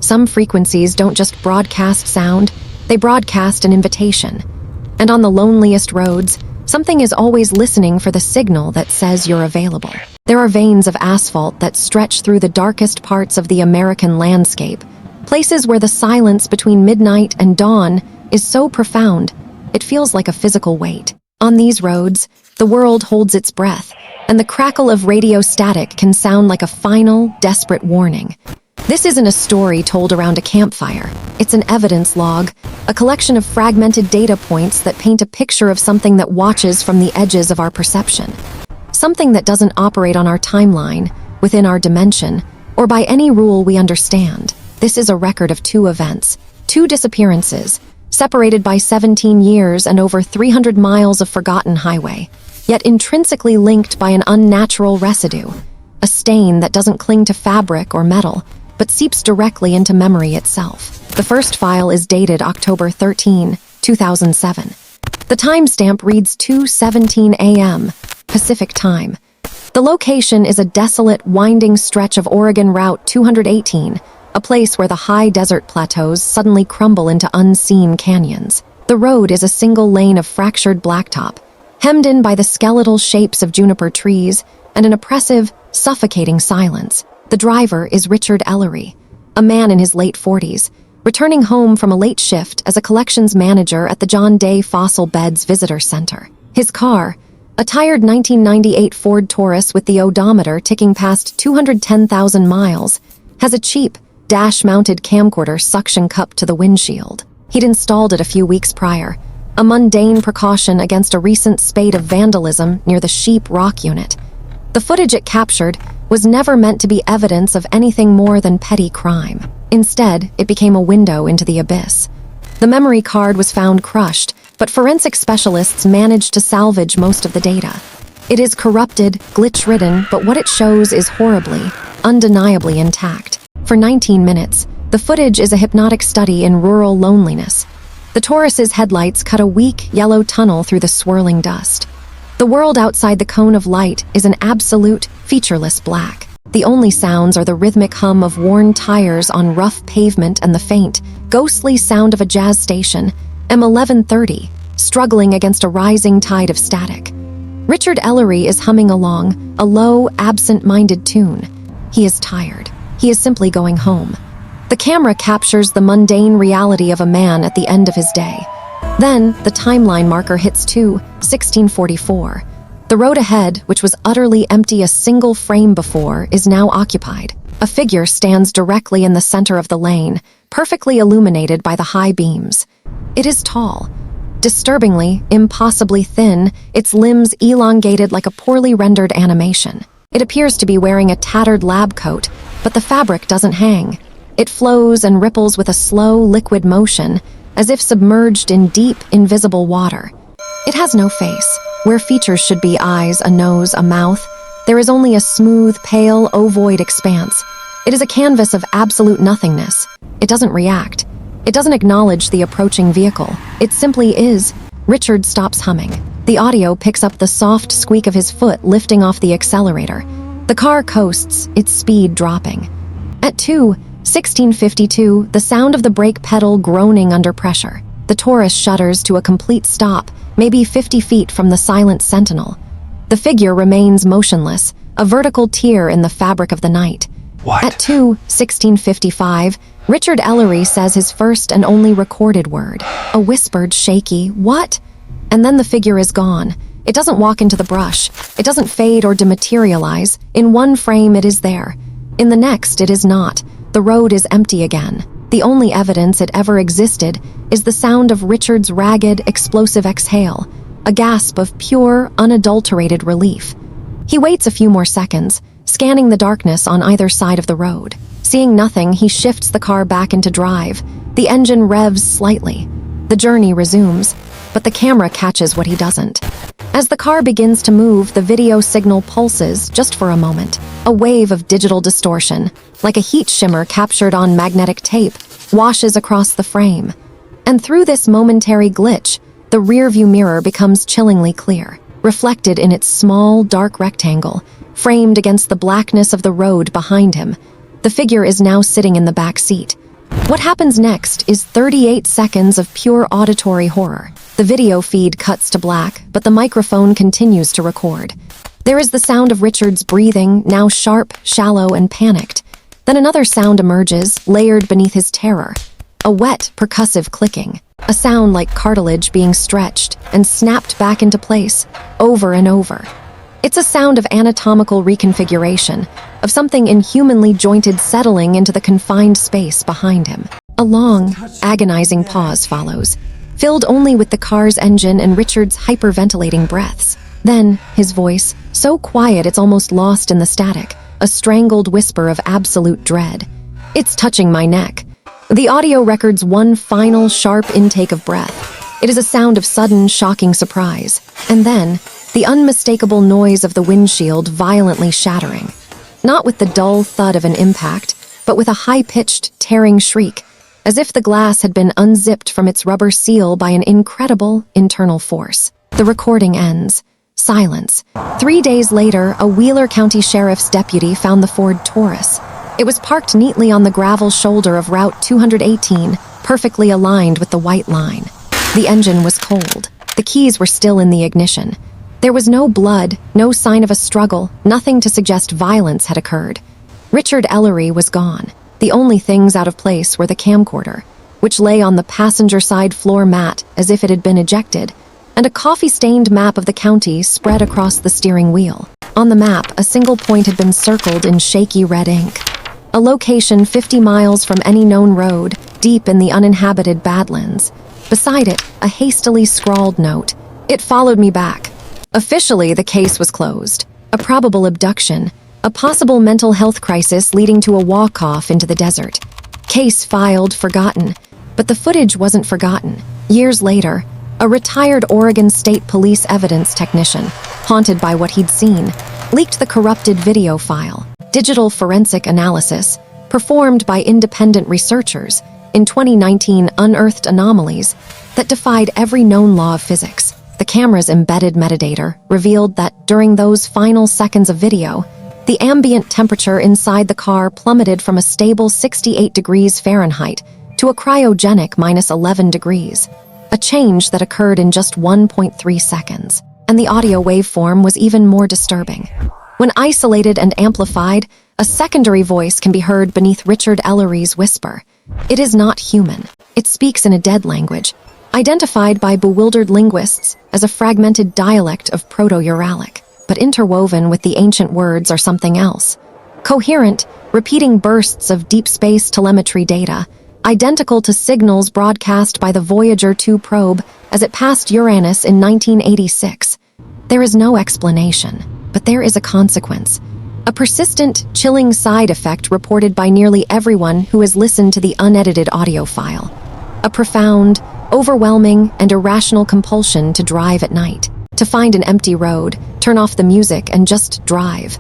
Some frequencies don't just broadcast sound, they broadcast an invitation. And on the loneliest roads, something is always listening for the signal that says you're available. There are veins of asphalt that stretch through the darkest parts of the American landscape, places where the silence between midnight and dawn is so profound, it feels like a physical weight. On these roads, the world holds its breath, and the crackle of radio static can sound like a final, desperate warning. This isn't a story told around a campfire. It's an evidence log, a collection of fragmented data points that paint a picture of something that watches from the edges of our perception. Something that doesn't operate on our timeline, within our dimension, or by any rule we understand. This is a record of two events, two disappearances, separated by 17 years and over 300 miles of forgotten highway, yet intrinsically linked by an unnatural residue, a stain that doesn't cling to fabric or metal, but seeps directly into memory itself. The first file is dated October 13, 2007. The timestamp reads 2:17 a.m. Pacific Time. The location is a desolate, winding stretch of Oregon Route 218, a place where the high desert plateaus suddenly crumble into unseen canyons. The road is a single lane of fractured blacktop, hemmed in by the skeletal shapes of juniper trees and an oppressive, suffocating silence. The driver is Richard Ellery, a man in his late 40s, returning home from a late shift as a collections manager at the John Day Fossil Beds Visitor Center. His car, a tired 1998 Ford Taurus with the odometer ticking past 210,000 miles, has a cheap, dash-mounted camcorder suction cupped to the windshield. He'd installed it a few weeks prior, a mundane precaution against a recent spate of vandalism near the Sheep Rock unit. The footage it captured was never meant to be evidence of anything more than petty crime. Instead, it became a window into the abyss. The memory card was found crushed, but forensic specialists managed to salvage most of the data. It is corrupted, glitch-ridden, but what it shows is horribly, undeniably intact. For 19 minutes, the footage is a hypnotic study in rural loneliness. The Taurus's headlights cut a weak, yellow tunnel through the swirling dust. The world outside the cone of light is an absolute, featureless black. The only sounds are the rhythmic hum of worn tires on rough pavement and the faint, ghostly sound of a jazz station, M1130, struggling against a rising tide of static. Richard Ellery is humming along, a low, absent-minded tune. He is tired. He is simply going home. The camera captures the mundane reality of a man at the end of his day. Then, the timeline marker hits 2:1644. The road ahead, which was utterly empty a single frame before, is now occupied. A figure stands directly in the center of the lane, perfectly illuminated by the high beams. It is tall. Disturbingly, impossibly thin, its limbs elongated like a poorly rendered animation. It appears to be wearing a tattered lab coat, but the fabric doesn't hang. It flows and ripples with a slow, liquid motion, as if submerged in deep, invisible water. It has no face. Where features should be eyes, a nose, a mouth, there is only a smooth, pale, ovoid expanse. It is a canvas of absolute nothingness. It doesn't react. It doesn't acknowledge the approaching vehicle. It simply is. Richard stops humming. The audio picks up the soft squeak of his foot lifting off the accelerator. The car coasts, its speed dropping. At 2:1652, the sound of the brake pedal groaning under pressure. The Taurus shudders to a complete stop, maybe 50 feet from the silent Sentinel. The figure remains motionless, a vertical tear in the fabric of the night. What? At 2:1655, Richard Ellery says his first and only recorded word, a whispered, shaky, "What?" And then the figure is gone. It doesn't walk into the brush. It doesn't fade or dematerialize. In one frame, it is there. In the next, it is not. The road is empty again. The only evidence it ever existed is the sound of Richard's ragged, explosive exhale, a gasp of pure, unadulterated relief. He waits a few more seconds, scanning the darkness on either side of the road. Seeing nothing, he shifts the car back into drive. The engine revs slightly. The journey resumes, but the camera catches what he doesn't. As the car begins to move, the video signal pulses just for a moment. A wave of digital distortion, like a heat shimmer captured on magnetic tape, washes across the frame. And through this momentary glitch, the rearview mirror becomes chillingly clear, reflected in its small, dark rectangle, framed against the blackness of the road behind him. The figure is now sitting in the back seat, What happens next is 38 seconds of pure auditory horror. The video feed cuts to black, but the microphone continues to record. There is the sound of Richard's breathing, now sharp, shallow, and panicked. Then another sound emerges, layered beneath his terror. A wet, percussive clicking. A sound like cartilage being stretched and snapped back into place, over and over. It's a sound of anatomical reconfiguration, of something inhumanly jointed settling into the confined space behind him. A long, agonizing pause follows, filled only with the car's engine and Richard's hyperventilating breaths. Then, his voice, so quiet it's almost lost in the static, a strangled whisper of absolute dread. "It's touching my neck." The audio records one final, sharp intake of breath. It is a sound of sudden, shocking surprise. And then, the unmistakable noise of the windshield violently shattering. Not with the dull thud of an impact, but with a high-pitched, tearing shriek, as if the glass had been unzipped from its rubber seal by an incredible internal force. The recording ends. Silence. 3 days later, a Wheeler County Sheriff's deputy found the Ford Taurus. It was parked neatly on the gravel shoulder of Route 218, perfectly aligned with the white line. The engine was cold. The keys were still in the ignition. There was no blood, no sign of a struggle, nothing to suggest violence had occurred. Richard Ellery was gone. The only things out of place were the camcorder, which lay on the passenger side floor mat as if it had been ejected, and a coffee-stained map of the county spread across the steering wheel. On the map, a single point had been circled in shaky red ink. A location 50 miles from any known road, deep in the uninhabited Badlands. Beside it, a hastily scrawled note. "It followed me back." Officially, the case was closed. A probable abduction, a possible mental health crisis leading to a walk-off into the desert. Case filed, forgotten. But the footage wasn't forgotten. Years later, a retired Oregon State Police evidence technician, haunted by what he'd seen, leaked the corrupted video file. Digital forensic analysis, performed by independent researchers, in 2019 unearthed anomalies that defied every known law of physics. The camera's embedded metadata revealed that during those final seconds of video, the ambient temperature inside the car plummeted from a stable 68 degrees Fahrenheit to a cryogenic -11 degrees, a change that occurred in just 1.3 seconds. And the audio waveform was even more disturbing. When isolated and amplified, a secondary voice can be heard beneath Richard Ellery's whisper. It is not human. It speaks in a dead language, identified by bewildered linguists as a fragmented dialect of Proto-Uralic, but interwoven with the ancient words are something else. Coherent, repeating bursts of deep space telemetry data, identical to signals broadcast by the Voyager 2 probe as it passed Uranus in 1986. There is no explanation, but there is a consequence. A persistent, chilling side effect reported by nearly everyone who has listened to the unedited audio file. A profound, overwhelming, and irrational compulsion to drive at night. To find an empty road, turn off the music, and just drive.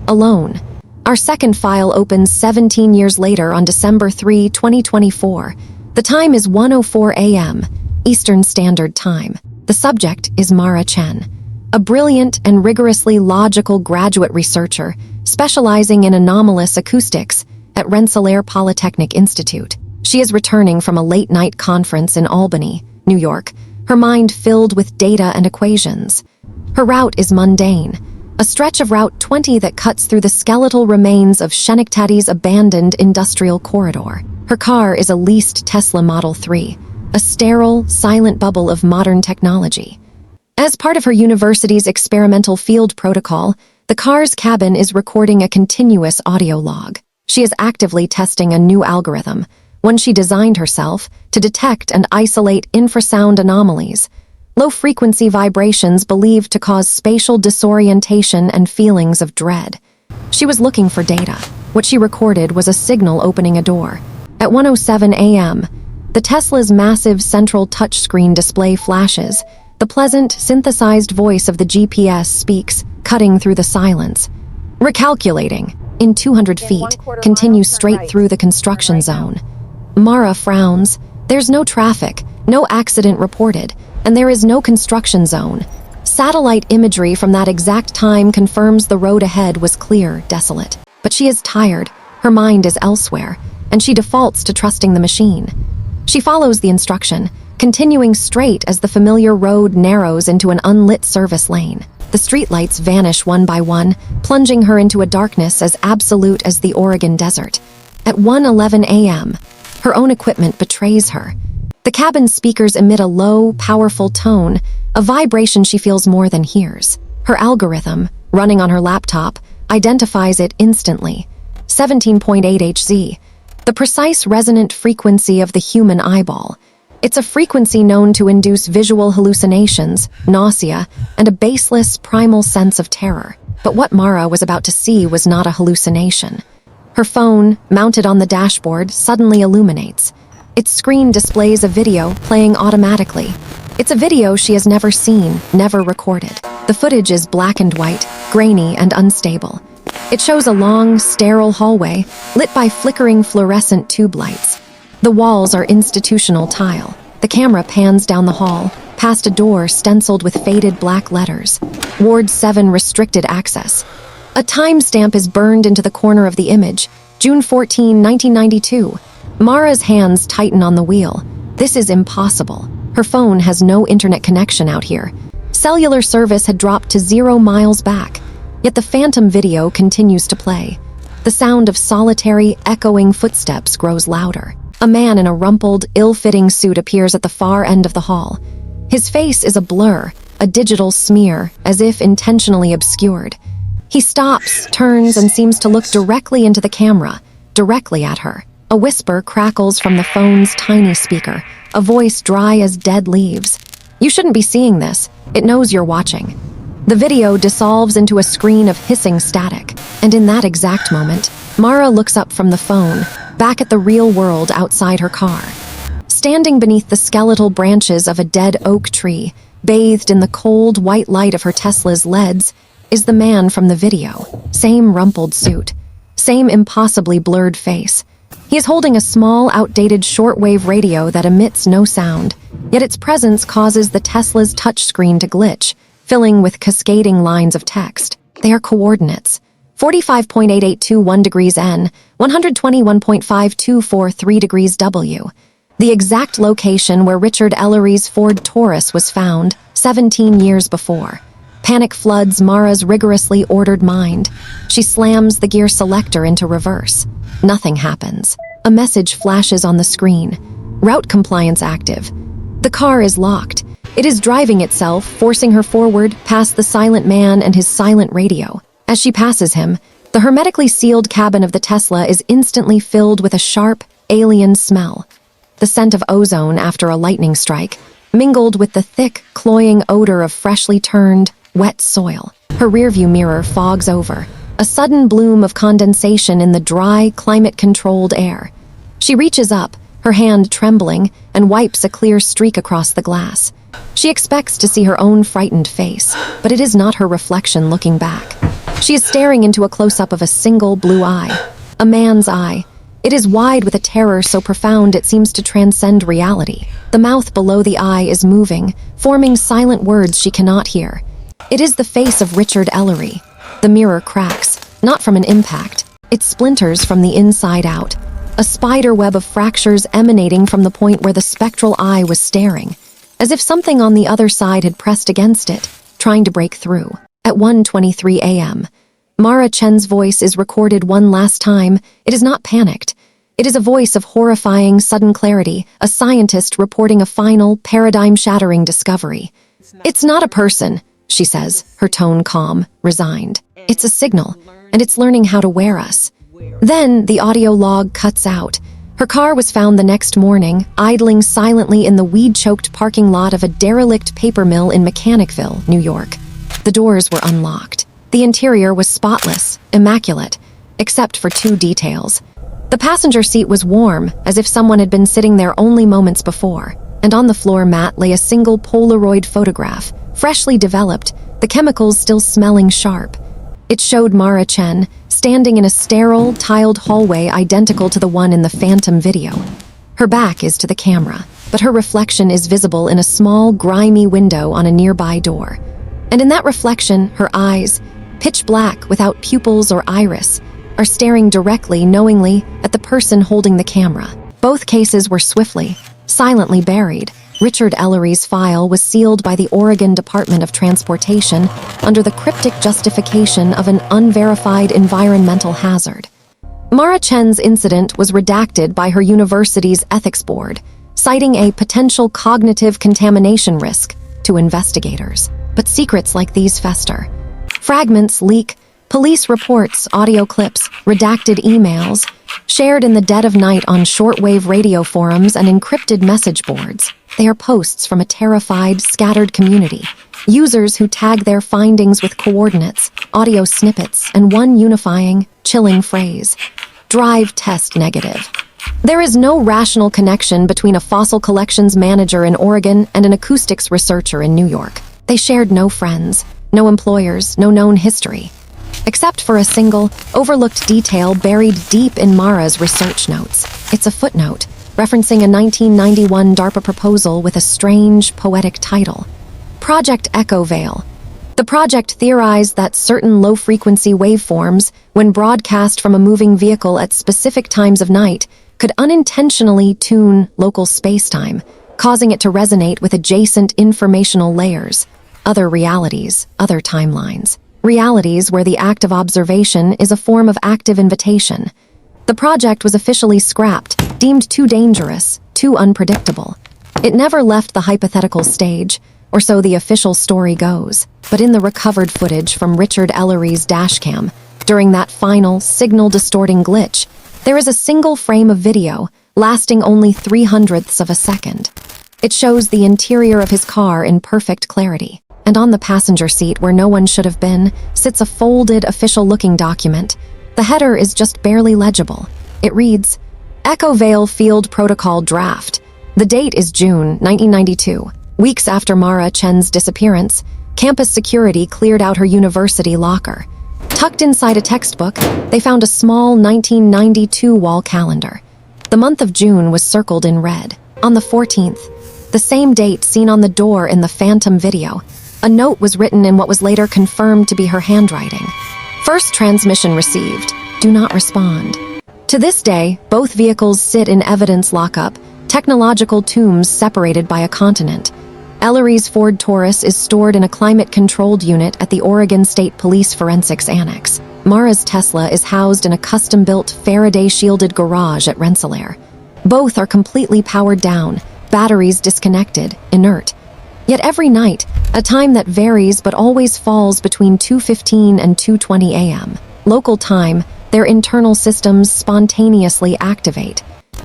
Alone. Our second file opens 17 years later on December 3, 2024. The time is 1:04 a.m., Eastern Standard Time. The subject is Mara Chen, a brilliant and rigorously logical graduate researcher specializing in anomalous acoustics at Rensselaer Polytechnic Institute. She is returning from a late-night conference in Albany, New York, her mind filled with data and equations. Her route is mundane, a stretch of Route 20 that cuts through the skeletal remains of Schenectady's abandoned industrial corridor. Her car is a leased Tesla Model 3, a sterile, silent bubble of modern technology. As part of her university's experimental field protocol, the car's cabin is recording a continuous audio log. She is actively testing a new algorithm, one she designed herself, to detect and isolate infrasound anomalies, low-frequency vibrations believed to cause spatial disorientation and feelings of dread. She was looking for data. What she recorded was a signal opening a door. At 1:07 a.m., the Tesla's massive central touchscreen display flashes. The pleasant, synthesized voice of the GPS speaks, cutting through the silence. Recalculating, in 200 feet, continues straight through the construction zone. Mara frowns. There's no traffic, no accident reported, and there is no construction zone. Satellite imagery from that exact time confirms the road ahead was clear, desolate. But she is tired. Her mind is elsewhere. and she defaults to trusting the machine. She follows the instruction, continuing straight as the familiar road narrows into an unlit service lane. The streetlights vanish one by one, plunging her into a darkness as absolute as the Oregon desert. At 1:11 a.m., her own equipment betrays her. The cabin speakers emit a low, powerful tone, a vibration she feels more than hears. Her algorithm, running on her laptop, identifies it instantly. 17.8 Hz, the precise resonant frequency of the human eyeball. It's a frequency known to induce visual hallucinations, nausea, and a baseless, primal sense of terror. But what Mara was about to see was not a hallucination. Her phone, mounted on the dashboard, suddenly illuminates. Its screen displays a video playing automatically. It's a video she has never seen, never recorded. The footage is black and white, grainy and unstable. It shows a long, sterile hallway, lit by flickering fluorescent tube lights. The walls are institutional tile. The camera pans down the hall, past a door stenciled with faded black letters. Ward 7 restricted access. A timestamp is burned into the corner of the image, June 14, 1992. Mara's hands tighten on the wheel. This is impossible. Her phone has no internet connection out here. Cellular service had dropped to 0 miles back, yet the phantom video continues to play. The sound of solitary, echoing footsteps grows louder. A man in a rumpled, ill-fitting suit appears at the far end of the hall. His face is a blur, a digital smear, as if intentionally obscured. He stops, turns, and seems to look directly into the camera, directly at her. A whisper crackles from the phone's tiny speaker, a voice dry as dead leaves. "You shouldn't be seeing this. It knows you're watching." The video dissolves into a screen of hissing static, and in that exact moment, Mara looks up from the phone, back at the real world outside her car. Standing beneath the skeletal branches of a dead oak tree, bathed in the cold, white light of her Tesla's LEDs, is the man from the video. Same rumpled suit, same impossibly blurred face. He is holding a small, outdated shortwave radio that emits no sound, yet its presence causes the Tesla's touchscreen to glitch, filling with cascading lines of text. They are coordinates. 45.8821 degrees N, 121.5243 degrees W. The exact location where Richard Ellery's Ford Taurus was found 17 years before. Panic floods Mara's rigorously ordered mind. She slams the gear selector into reverse. Nothing happens. A message flashes on the screen. Route compliance active. The car is locked. It is driving itself, forcing her forward past the silent man and his silent radio. As she passes him, the hermetically sealed cabin of the Tesla is instantly filled with a sharp, alien smell. The scent of ozone after a lightning strike, mingled with the thick, cloying odor of freshly turned, wet soil. Her rearview mirror fogs over, a sudden bloom of condensation in the dry, climate-controlled air. She reaches up, her hand trembling, and wipes a clear streak across the glass. She expects to see her own frightened face, but it is not her reflection looking back. She is staring into a close-up of a single blue eye, a man's eye. It is wide with a terror so profound it seems to transcend reality. The mouth below the eye is moving, forming silent words she cannot hear. It is the face of Richard Ellery. The mirror cracks, not from an impact. It splinters from the inside out, a spider web of fractures emanating from the point where the spectral eye was staring, as if something on the other side had pressed against it, trying to break through. At 1:23 a.m., Mara Chen's voice is recorded one last time. It is not panicked. It is a voice of horrifying, sudden clarity, a scientist reporting a final, paradigm-shattering discovery. "It's not a person," she says, her tone calm, resigned. "It's a signal, and it's learning how to wear us." Then the audio log cuts out. Her car was found the next morning, idling silently in the weed-choked parking lot of a derelict paper mill in Mechanicville, New York. The doors were unlocked. The interior was spotless, immaculate, except for two details. The passenger seat was warm, as if someone had been sitting there only moments before, and on the floor mat lay a single Polaroid photograph, freshly developed, the chemicals still smelling sharp. It showed Mara Chen, standing in a sterile, tiled hallway identical to the one in the phantom video. Her back is to the camera, but her reflection is visible in a small, grimy window on a nearby door. And in that reflection, her eyes, pitch black without pupils or iris, are staring directly, knowingly, at the person holding the camera. Both cases were swiftly, silently buried. Richard Ellery's file was sealed by the Oregon Department of Transportation under the cryptic justification of an unverified environmental hazard. Mara Chen's incident was redacted by her university's ethics board, citing a potential cognitive contamination risk to investigators. But secrets like these fester. Fragments leak, police reports, audio clips, redacted emails, shared in the dead of night on shortwave radio forums and encrypted message boards. They are posts from a terrified, scattered community. Users who tag their findings with coordinates, audio snippets, and one unifying, chilling phrase: drive test negative. There is no rational connection between a fossil collections manager in Oregon and an acoustics researcher in New York. They shared no friends, no employers, no known history, except for a single, overlooked detail buried deep in Mara's research notes. It's a footnote, referencing a 1991 DARPA proposal with a strange, poetic title: Project Echo Veil. The project theorized that certain low-frequency waveforms, when broadcast from a moving vehicle at specific times of night, could unintentionally tune local space-time, causing it to resonate with adjacent informational layers, other realities, other timelines. Realities where the act of observation is a form of active invitation. The project was officially scrapped, deemed too dangerous, too unpredictable. It never left the hypothetical stage, or so the official story goes. But in the recovered footage from Richard Ellery's dashcam, during that final, signal-distorting glitch, there is a single frame of video, lasting only 0.03 of a second. It shows the interior of his car in perfect clarity. And on the passenger seat, where no one should have been, sits a folded, official-looking document. The header is just barely legible. It reads, Echo Veil Field Protocol Draft. The date is June 1992. Weeks after Mara Chen's disappearance, campus security cleared out her university locker. Tucked inside a textbook, they found a small 1992 wall calendar. The month of June was circled in red. On the 14th, the same date seen on the door in the phantom video, a note was written in what was later confirmed to be her handwriting. First transmission received. Do not respond. To this day, both vehicles sit in evidence lockup, technological tombs separated by a continent. Ellery's Ford Taurus is stored in a climate-controlled unit at the Oregon State Police Forensics Annex. Mara's Tesla is housed in a custom-built, Faraday-shielded garage at Rensselaer. Both are completely powered down, batteries disconnected, inert. Yet every night, a time that varies but always falls between 2:15 and 2:20 a.m. local time, their internal systems spontaneously activate.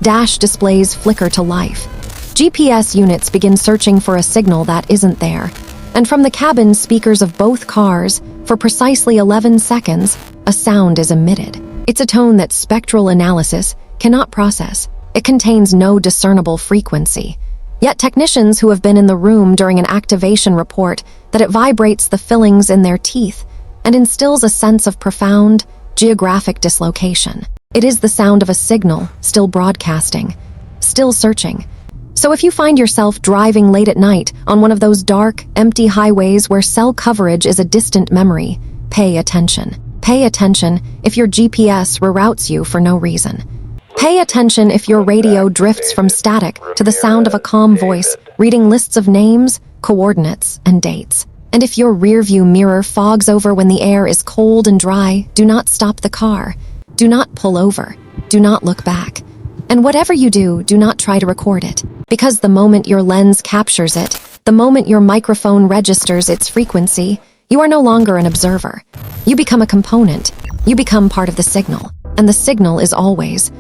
Dash displays flicker to life. GPS units begin searching for a signal that isn't there. And from the cabin speakers of both cars, for precisely 11 seconds, a sound is emitted. It's a tone that spectral analysis cannot process. It contains no discernible frequency. Yet technicians who have been in the room during an activation report that it vibrates the fillings in their teeth and instills a sense of profound, geographic dislocation. It is the sound of a signal, still broadcasting, still searching. So if you find yourself driving late at night on one of those dark, empty highways where cell coverage is a distant memory, pay attention. Pay attention if your GPS reroutes you for no reason. Pay attention if your radio drifts from static to the sound of a calm voice, reading lists of names, coordinates, and dates. And if your rearview mirror fogs over when the air is cold and dry, do not stop the car. Do not pull over. Do not look back. And whatever you do, do not try to record it. Because the moment your lens captures it, the moment your microphone registers its frequency, you are no longer an observer. You become a component. You become part of the signal. And the signal is always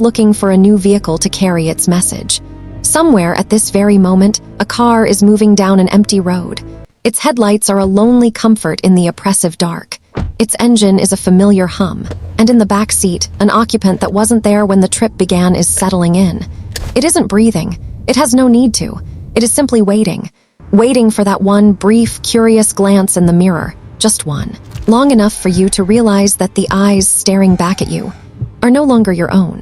looking for a new vehicle to carry its message. Somewhere at this very moment, a car is moving down an empty road. Its headlights are a lonely comfort in the oppressive dark. Its engine is a familiar hum. And in the back seat, an occupant that wasn't there when the trip began is settling in. It isn't breathing. It has no need to. It is simply waiting. Waiting for that one brief, curious glance in the mirror. Just one. Long enough for you to realize that the eyes staring back at you are no longer your own.